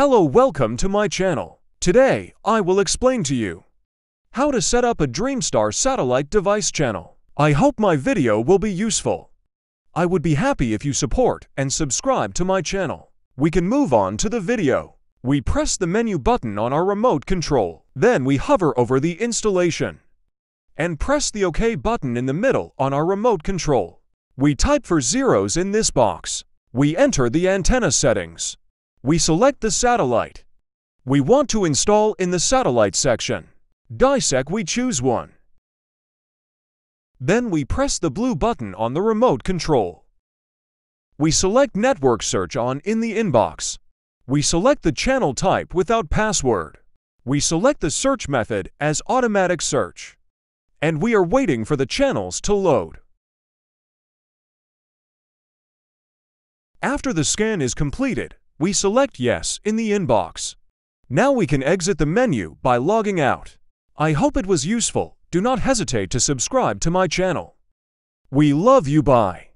Hello, welcome to my channel. Today, I will explain to you how to set up a DreamStar satellite device channel. I hope my video will be useful. I would be happy if you support and subscribe to my channel. We can move on to the video. We press the menu button on our remote control. Then we hover over the installation and press the OK button in the middle on our remote control. We type for zeros in this box. We enter the antenna settings. We select the satellite we want to install in the satellite section. Dissect, we choose one. Then we press the blue button on the remote control. We select Network Search on in the inbox. We select the channel type without password. We select the search method as automatic search. And we are waiting for the channels to load. After the scan is completed, we select Yes in the inbox. Now we can exit the menu by logging out. I hope it was useful. Do not hesitate to subscribe to my channel. We love you. Bye.